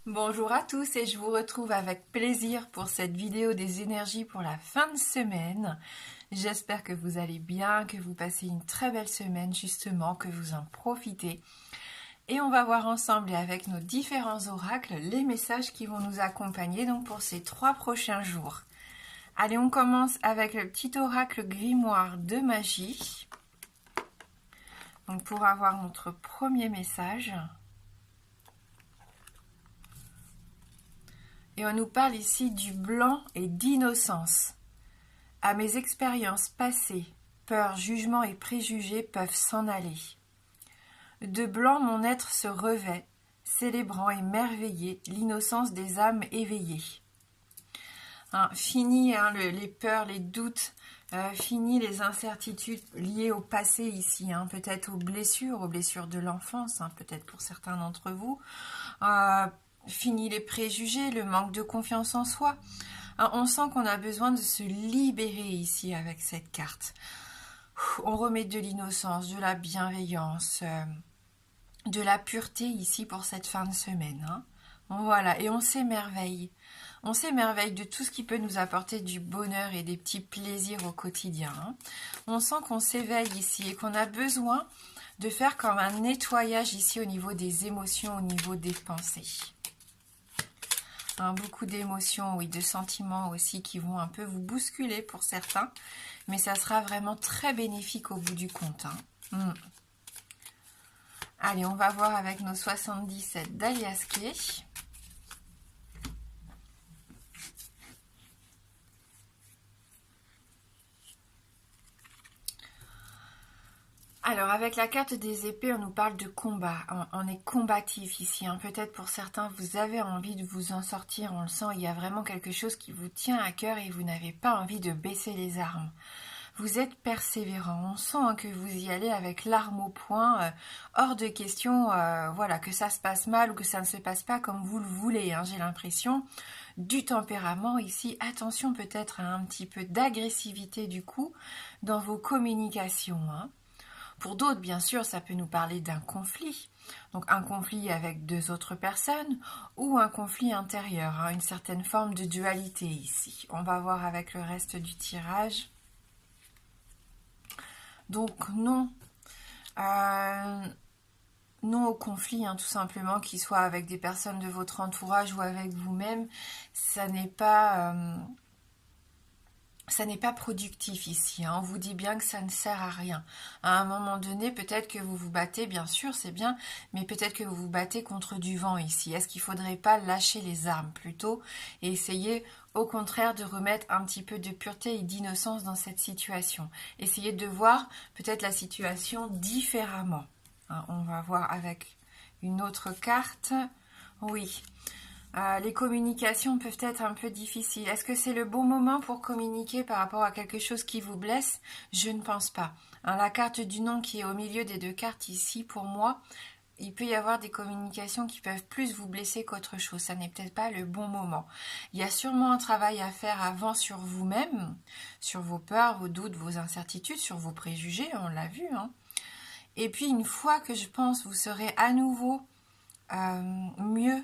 Bonjour à tous et je vous retrouve avec plaisir pour cette vidéo des énergies pour la fin de semaine. J'espère que vous allez bien, que vous passez une très belle semaine justement, que vous en profitez. Et on va voir ensemble et avec nos différents oracles les messages qui vont nous accompagner donc pour ces 3 prochains jours. Allez, on commence avec le petit oracle grimoire de magie. Donc pour avoir notre premier message. Et on nous parle ici du blanc et d'innocence. À mes expériences passées, peur, jugement et préjugés peuvent s'en aller. De blanc mon être se revêt, célébrant émerveillé l'innocence des âmes éveillées. Fini les peurs, les doutes, fini les incertitudes liées au passé ici, peut-être aux blessures de l'enfance, peut-être pour certains d'entre vous. Fini les préjugés, le manque de confiance en soi. On sent qu'on a besoin de se libérer ici avec cette carte. On remet de l'innocence, de la bienveillance, de la pureté ici pour cette fin de semaine. Voilà, et on s'émerveille. On s'émerveille de tout ce qui peut nous apporter du bonheur et des petits plaisirs au quotidien. On sent qu'on s'éveille ici et qu'on a besoin de faire comme un nettoyage ici au niveau des émotions, au niveau des pensées. Beaucoup d'émotions, oui, de sentiments aussi qui vont un peu vous bousculer pour certains, mais ça sera vraiment très bénéfique au bout du compte. Allez, on va voir avec nos 77 d'Aliasqué. Alors, avec la carte des épées, on nous parle de combat. On est combatif ici. Peut-être pour certains, vous avez envie de vous en sortir. On le sent, il y a vraiment quelque chose qui vous tient à cœur et vous n'avez pas envie de baisser les armes. Vous êtes persévérant. On sent que vous y allez avec l'arme au poing. Hors de question voilà, que ça se passe mal ou que ça ne se passe pas comme vous le voulez. J'ai l'impression du tempérament ici. Attention peut-être à un petit peu d'agressivité du coup dans vos communications. Pour d'autres, bien sûr, ça peut nous parler d'un conflit. Donc un conflit avec deux autres personnes ou un conflit intérieur, une certaine forme de dualité ici. On va voir avec le reste du tirage. Donc non, non au conflit, tout simplement, qu'il soit avec des personnes de votre entourage ou avec vous-même. Ça n'est pas... ça n'est pas productif ici, on vous dit bien que ça ne sert à rien. À un moment donné, peut-être que vous vous battez, bien sûr, c'est bien, mais peut-être que vous vous battez contre du vent ici. Est-ce qu'il ne faudrait pas lâcher les armes plutôt et essayer au contraire de remettre un petit peu de pureté et d'innocence dans cette situation? Essayez de voir peut-être la situation différemment. On va voir avec une autre carte. Oui. Les communications peuvent être un peu difficiles. Est-ce que c'est le bon moment pour communiquer par rapport à quelque chose qui vous blesse? Je ne pense pas. La carte du non qui est au milieu des deux cartes ici, pour moi, il peut y avoir des communications qui peuvent plus vous blesser qu'autre chose. Ça n'est peut-être pas le bon moment. Il y a sûrement un travail à faire avant sur vous-même, sur vos peurs, vos doutes, vos incertitudes, sur vos préjugés, on l'a vu. Et puis une fois que je pense vous serez à nouveau mieux,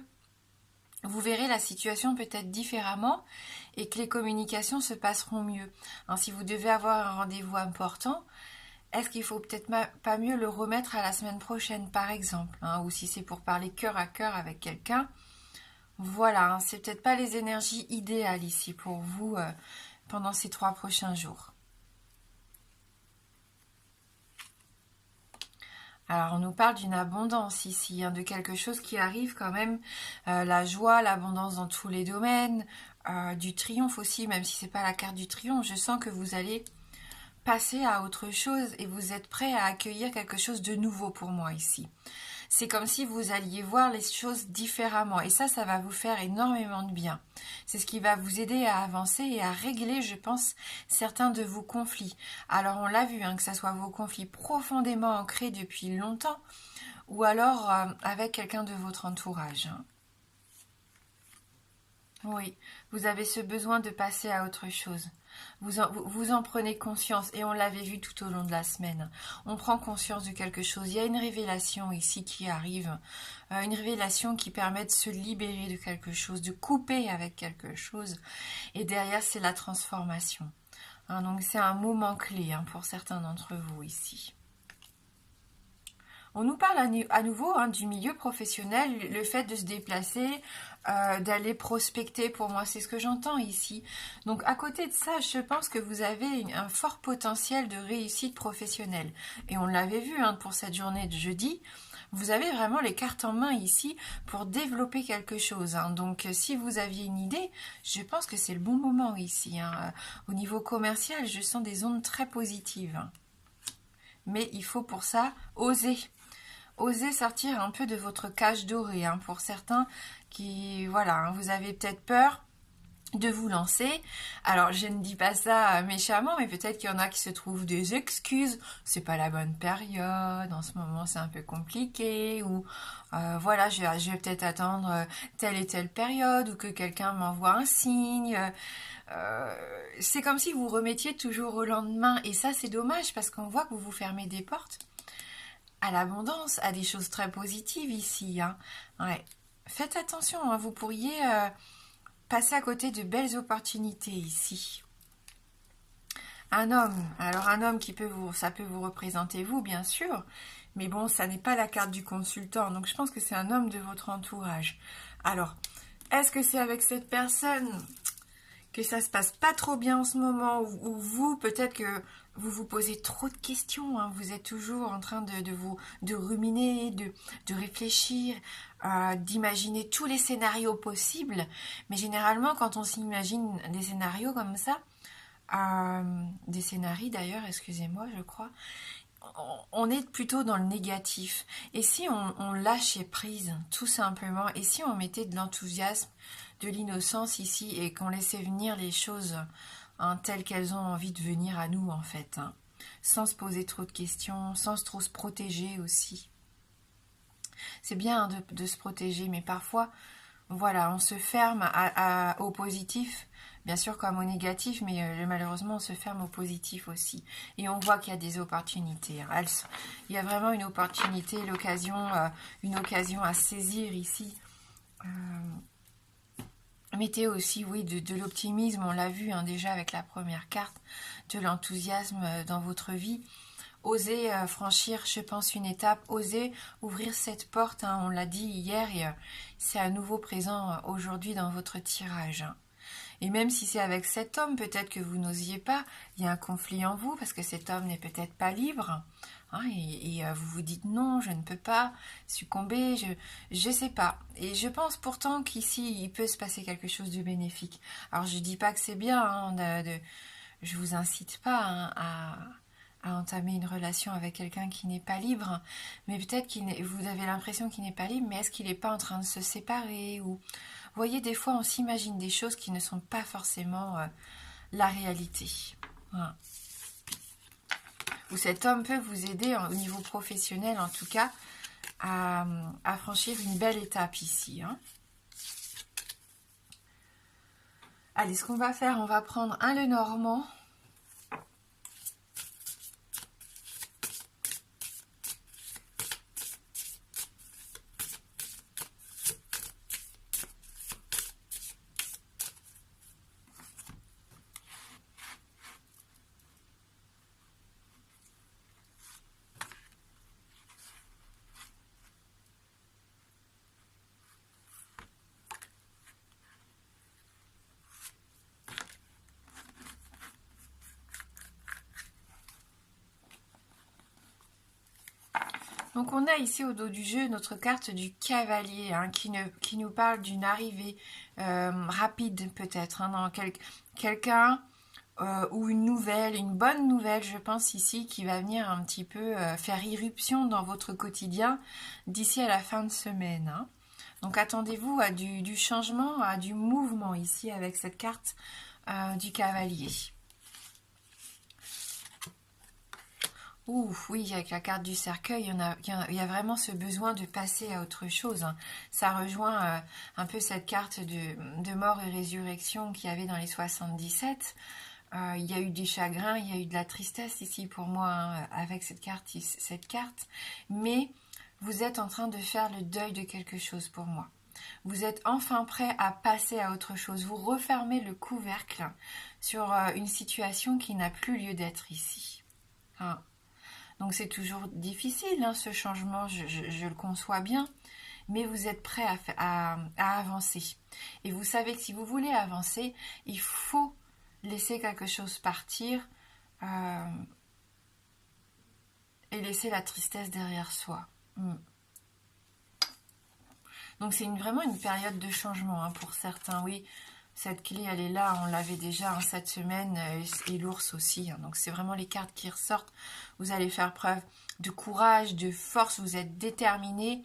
vous verrez la situation peut-être différemment et que les communications se passeront mieux. Si vous devez avoir un rendez-vous important, est-ce qu'il faut peut-être pas mieux le remettre à la semaine prochaine par exemple, ou si c'est pour parler cœur à cœur avec quelqu'un. Voilà, c'est peut-être pas les énergies idéales ici pour vous pendant ces 3 prochains jours. Alors, on nous parle d'une abondance ici, de quelque chose qui arrive quand même, la joie, l'abondance dans tous les domaines, du triomphe aussi, même si c'est pas la carte du triomphe. Je sens que vous allez passer à autre chose et vous êtes prêt à accueillir quelque chose de nouveau pour moi ici. C'est comme si vous alliez voir les choses différemment et ça va vous faire énormément de bien. C'est ce qui va vous aider à avancer et à régler, je pense, certains de vos conflits. Alors on l'a vu, que ce soit vos conflits profondément ancrés depuis longtemps ou alors avec quelqu'un de votre entourage. Oui, vous avez ce besoin de passer à autre chose. Vous en prenez conscience et on l'avait vu tout au long de la semaine. On prend conscience de quelque chose. Il y a une révélation ici qui arrive, une révélation qui permet de se libérer de quelque chose, de couper avec quelque chose. Et derrière, c'est la transformation. Hein, donc c'est un moment clé hein, pour certains d'entre vous ici. On nous parle à nouveau hein, du milieu professionnel, le fait de se déplacer, d'aller prospecter, pour moi, c'est ce que j'entends ici. Donc, à côté de ça, je pense que vous avez un fort potentiel de réussite professionnelle. Et on l'avait vu hein, pour cette journée de jeudi. Vous avez vraiment les cartes en main ici pour développer quelque chose. Hein. Donc, si vous aviez une idée, je pense que c'est le bon moment ici. Hein. Au niveau commercial, je sens des ondes très positives. Mais il faut pour ça oser. Osez sortir un peu de votre cage dorée. Hein, pour certains qui, voilà, hein, vous avez peut-être peur de vous lancer. Alors, je ne dis pas ça méchamment, mais peut-être qu'il y en a qui se trouvent des excuses. C'est pas la bonne période. En ce moment, c'est un peu compliqué. Ou voilà, je vais peut-être attendre telle et telle période ou que quelqu'un m'envoie un signe. C'est comme si vous remettiez toujours au lendemain. Et ça, c'est dommage parce qu'on voit que vous vous fermez des portes à l'abondance, à des choses très positives ici. Hein. Ouais. Faites attention, hein, vous pourriez passer à côté de belles opportunités ici. Un homme, alors un homme ça peut vous représenter vous, bien sûr, mais bon, ça n'est pas la carte du consultant, donc je pense que c'est un homme de votre entourage. Alors, est-ce que c'est avec cette personne que ça se passe pas trop bien en ce moment, ou vous, peut-être que vous vous posez trop de questions, hein, vous êtes toujours en train de ruminer, de réfléchir, d'imaginer tous les scénarios possibles, mais généralement quand on s'imagine des scénarios comme ça, des scénarios d'ailleurs, excusez-moi, je crois, on est plutôt dans le négatif. Et si on lâchait prise, tout simplement, et si on mettait de l'enthousiasme, de l'innocence ici, et qu'on laissait venir les choses hein, telles qu'elles ont envie de venir à nous, en fait, hein, sans se poser trop de questions, sans trop se protéger aussi. C'est bien hein, de se protéger, mais parfois, voilà, on se ferme au positif, bien sûr comme au négatif, mais malheureusement on se ferme au positif aussi. Et on voit qu'il y a des opportunités. Hein. Il y a vraiment une opportunité, une occasion à saisir ici. Mettez aussi, oui, de l'optimisme, on l'a vu hein, déjà avec la première carte, de l'enthousiasme dans votre vie. Osez franchir, je pense, une étape, osez ouvrir cette porte, hein, on l'a dit hier, et c'est à nouveau présent aujourd'hui dans votre tirage. Hein. Et même si c'est avec cet homme, peut-être que vous n'osiez pas, il y a un conflit en vous, parce que cet homme n'est peut-être pas libre, hein, et vous vous dites non, je ne peux pas succomber, je sais pas. Et je pense pourtant qu'ici, il peut se passer quelque chose de bénéfique. Alors je dis pas que c'est bien, hein, je vous incite pas hein, à entamer une relation avec quelqu'un qui n'est pas libre, mais peut-être vous avez l'impression qu'il n'est pas libre, mais est-ce qu'il n'est pas en train de se séparer ou... Vous voyez, des fois, on s'imagine des choses qui ne sont pas forcément la réalité. Voilà. Ou cet homme peut vous aider au niveau professionnel, en tout cas, à franchir une belle étape ici. Hein. Allez, ce qu'on va faire, on va prendre un Lenormand. Donc on a ici au dos du jeu notre carte du cavalier hein, qui nous parle d'une arrivée rapide peut-être hein, dans quelqu'un ou une bonne nouvelle je pense ici qui va venir un petit peu faire irruption dans votre quotidien d'ici à la fin de semaine. Hein. Donc attendez-vous à du changement, à du mouvement ici avec cette carte du cavalier. Ouh, oui, avec la carte du cercueil, il y a vraiment ce besoin de passer à autre chose, hein. Ça rejoint un peu cette carte de mort et résurrection qu'il y avait dans les 77. Il y a eu du chagrin, il y a eu de la tristesse ici pour moi, hein, avec cette carte. Mais vous êtes en train de faire le deuil de quelque chose pour moi. Vous êtes enfin prêt à passer à autre chose. Vous refermez le couvercle sur une situation qui n'a plus lieu d'être ici, hein. Donc c'est toujours difficile, hein, ce changement, je le conçois bien, mais vous êtes prêt à avancer. Et vous savez que si vous voulez avancer, il faut laisser quelque chose partir et laisser la tristesse derrière soi. Donc c'est vraiment une période de changement, hein, pour certains, oui. Cette clé, elle est là, on l'avait déjà, hein, cette semaine, et l'ours aussi, hein. Donc c'est vraiment les cartes qui ressortent. Vous allez faire preuve de courage, de force, vous êtes déterminés.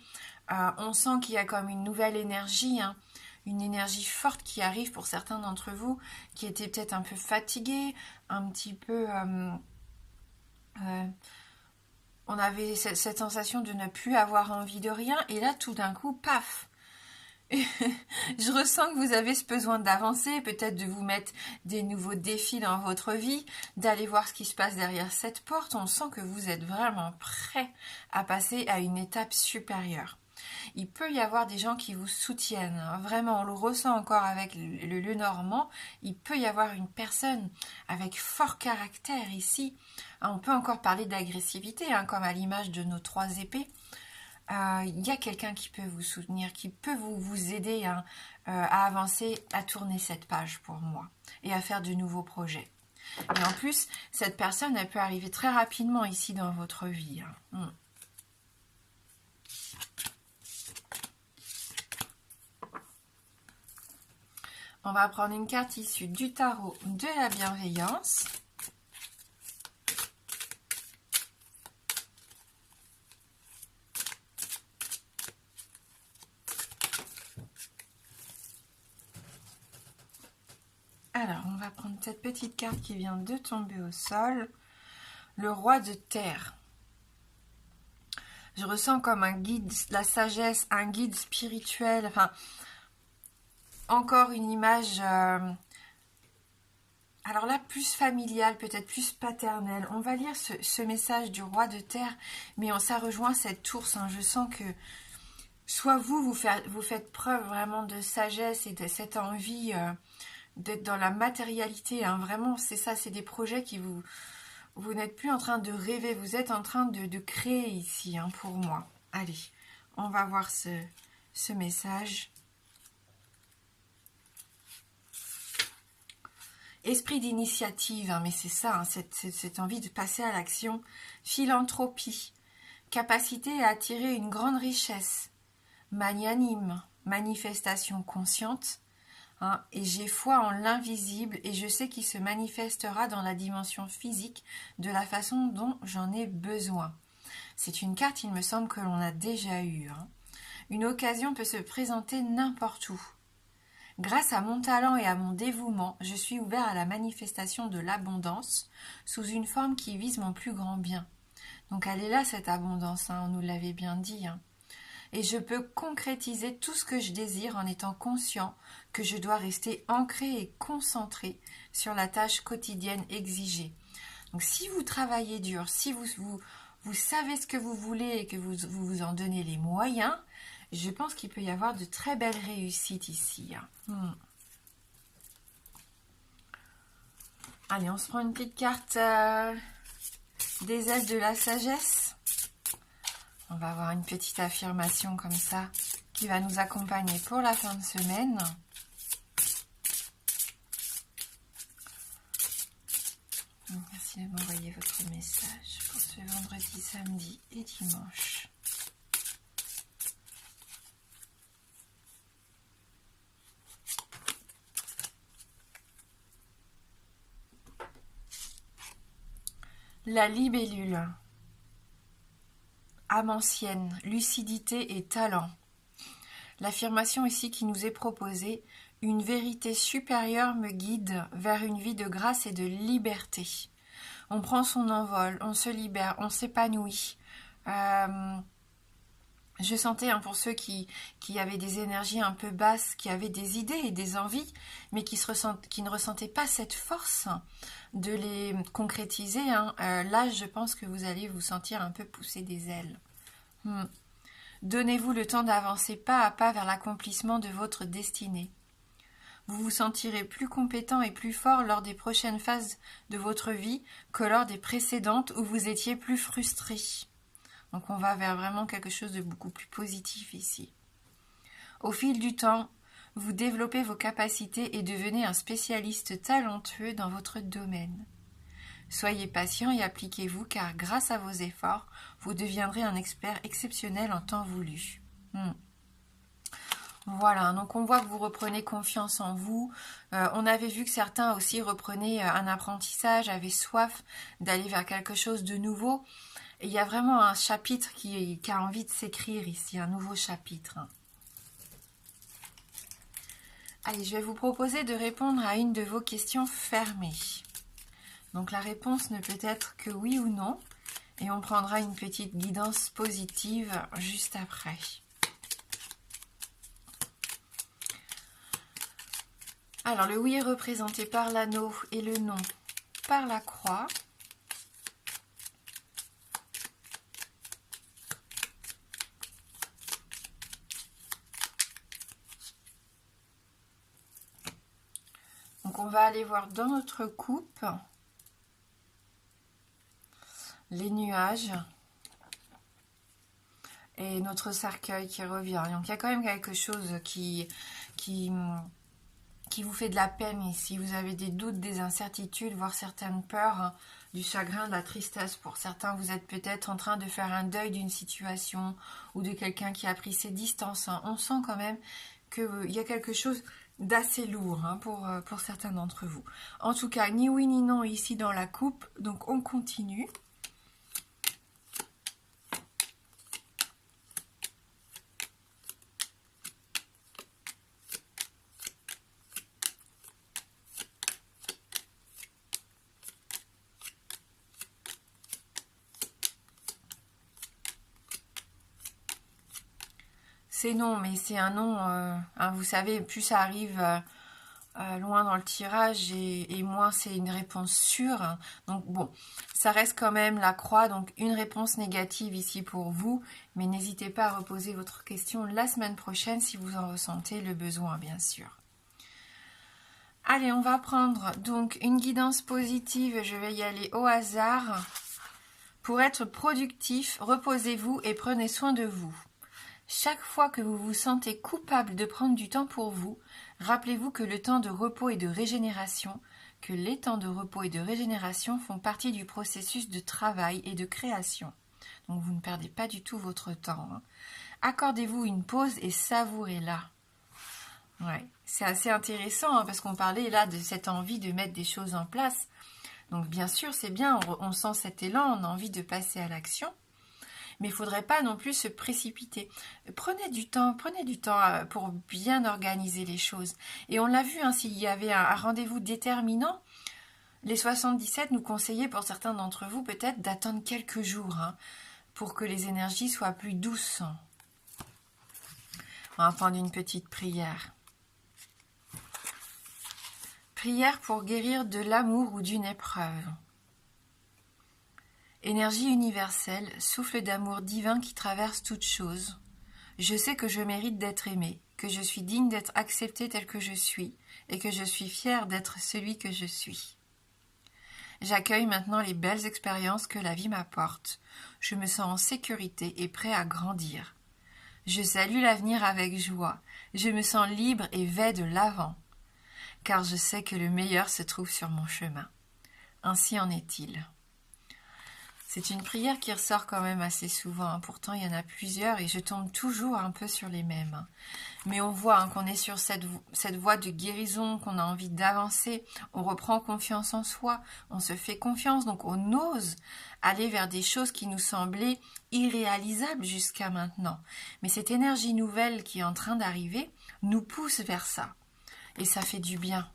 On sent qu'il y a comme une nouvelle énergie, hein, une énergie forte qui arrive pour certains d'entre vous, qui étaient peut-être un peu fatigués, un petit peu... on avait cette sensation de ne plus avoir envie de rien, et là, tout d'un coup, paf! Je ressens que vous avez ce besoin d'avancer, peut-être de vous mettre des nouveaux défis dans votre vie, d'aller voir ce qui se passe derrière cette porte. On sent que vous êtes vraiment prêt à passer à une étape supérieure. Il peut y avoir des gens qui vous soutiennent, hein. Vraiment, on le ressent encore avec le Normand. Il peut y avoir une personne avec fort caractère ici. On peut encore parler d'agressivité, hein, comme à l'image de nos 3 épées. Il y a quelqu'un qui peut vous soutenir, qui peut vous aider, hein, à avancer, à tourner cette page pour moi et à faire de nouveaux projets. Et en plus, cette personne, elle peut arriver très rapidement ici dans votre vie, hein. On va prendre une carte issue du tarot de la bienveillance. Alors, on va prendre cette petite carte qui vient de tomber au sol. Le roi de terre. Je ressens comme un guide, la sagesse, un guide spirituel. Enfin, encore une image... alors là, plus familiale, peut-être plus paternelle. On va lire ce message du roi de terre, mais ça rejoint cette ours, hein. Je sens que soit vous faites preuve vraiment de sagesse et de cette envie... d'être dans la matérialité, hein. Vraiment, c'est ça, c'est des projets qui vous n'êtes plus en train de rêver, vous êtes en train de créer ici, hein, pour moi. Allez, on va voir ce message. Esprit d'initiative, hein, mais c'est ça, hein, cette envie de passer à l'action. Philanthropie, capacité à attirer une grande richesse. Magnanime, manifestation consciente. Hein, et j'ai foi en l'invisible et je sais qu'il se manifestera dans la dimension physique de la façon dont j'en ai besoin. C'est une carte, il me semble, que l'on a déjà eue, hein. Une occasion peut se présenter n'importe où. Grâce à mon talent et à mon dévouement, je suis ouvert à la manifestation de l'abondance sous une forme qui vise mon plus grand bien. Donc elle est là, cette abondance, hein, on nous l'avait bien dit, hein. Et je peux concrétiser tout ce que je désire en étant conscient que je dois rester ancré et concentré sur la tâche quotidienne exigée. Donc si vous travaillez dur, si vous savez ce que vous voulez et que vous en donnez les moyens, je pense qu'il peut y avoir de très belles réussites ici, hein. Allez, on se prend une petite carte des ailes de la sagesse. On va avoir une petite affirmation comme ça qui va nous accompagner pour la fin de semaine. Merci de m'envoyer votre message pour ce vendredi, samedi et dimanche. La libellule. Âme ancienne, lucidité et talent. L'affirmation ici qui nous est proposée, une vérité supérieure me guide vers une vie de grâce et de liberté. On prend son envol, on se libère, on s'épanouit. Je sentais, hein, pour ceux qui avaient des énergies un peu basses, qui avaient des idées et des envies, mais qui ne ressentaient pas cette force de les concrétiser, hein. Là, je pense que vous allez vous sentir un peu pousser des ailes. Donnez-vous le temps d'avancer pas à pas vers l'accomplissement de votre destinée. Vous vous sentirez plus compétent et plus fort lors des prochaines phases de votre vie que lors des précédentes où vous étiez plus frustré. Donc on va vers vraiment quelque chose de beaucoup plus positif ici. Au fil du temps, vous développez vos capacités et devenez un spécialiste talentueux dans votre domaine. Soyez patient et appliquez-vous car grâce à vos efforts, vous deviendrez un expert exceptionnel en temps voulu. Voilà, donc on voit que vous reprenez confiance en vous. On avait vu que certains aussi reprenaient un apprentissage, avaient soif d'aller vers quelque chose de nouveau. Et il y a vraiment un chapitre qui a envie de s'écrire ici, un nouveau chapitre. Allez, je vais vous proposer de répondre à une de vos questions fermées. Donc la réponse ne peut être que oui ou non. Et on prendra une petite guidance positive juste après. Alors le oui est représenté par l'anneau et le non par la croix. Donc on va aller voir dans notre coupe les nuages et notre cercueil qui revient. Donc il y a quand même quelque chose qui vous fait de la peine ici. Vous avez des doutes, des incertitudes, voire certaines peurs, du chagrin, de la tristesse. Pour certains, vous êtes peut-être en train de faire un deuil d'une situation ou de quelqu'un qui a pris ses distances. On sent quand même qu'il y a quelque chose d'assez lourd pour certains d'entre vous. En tout cas, ni oui ni non ici dans la coupe. Donc on continue. C'est non, mais c'est un non, vous savez, plus ça arrive loin dans le tirage et moins c'est une réponse sûre. Donc bon, ça reste quand même la croix, donc une réponse négative ici pour vous, mais n'hésitez pas à reposer votre question la semaine prochaine si vous en ressentez le besoin, bien sûr. Allez, on va prendre donc une guidance positive, je vais y aller au hasard. Pour être productif, reposez-vous et prenez soin de vous. Chaque fois que vous vous sentez coupable de prendre du temps pour vous, rappelez-vous que les temps de repos et de régénération font partie du processus de travail et de création. Donc vous ne perdez pas du tout votre temps. Accordez-vous une pause et savourez-la. Ouais, c'est assez intéressant parce qu'on parlait là de cette envie de mettre des choses en place. Donc bien sûr, c'est bien, on sent cet élan, on a envie de passer à l'action. Mais il ne faudrait pas non plus se précipiter. Prenez du temps pour bien organiser les choses. Et on l'a vu, s'il y avait un rendez-vous déterminant, les 77 nous conseillaient pour certains d'entre vous peut-être d'attendre quelques jours pour que les énergies soient plus douces. On va prendre une petite prière. Prière pour guérir de l'amour ou d'une épreuve. Énergie universelle, souffle d'amour divin qui traverse toute chose. Je sais que je mérite d'être aimé, que je suis digne d'être accepté tel que je suis, et que je suis fière d'être celui que je suis. J'accueille maintenant les belles expériences que la vie m'apporte. Je me sens en sécurité et prêt à grandir. Je salue l'avenir avec joie. Je me sens libre et vais de l'avant. Car je sais que le meilleur se trouve sur mon chemin. Ainsi en est-il. C'est une prière qui ressort quand même assez souvent. Pourtant, il y en a plusieurs et je tombe toujours un peu sur les mêmes. Mais on voit qu'on est sur cette voie de guérison, qu'on a envie d'avancer. On reprend confiance en soi, on se fait confiance. Donc, on ose aller vers des choses qui nous semblaient irréalisables jusqu'à maintenant. Mais cette énergie nouvelle qui est en train d'arriver nous pousse vers ça. Et ça fait du bien.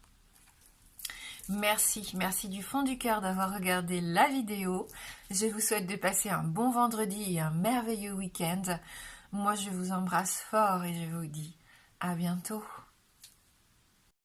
Merci du fond du cœur d'avoir regardé la vidéo. Je vous souhaite de passer un bon vendredi et un merveilleux week-end. Moi, je vous embrasse fort et je vous dis à bientôt.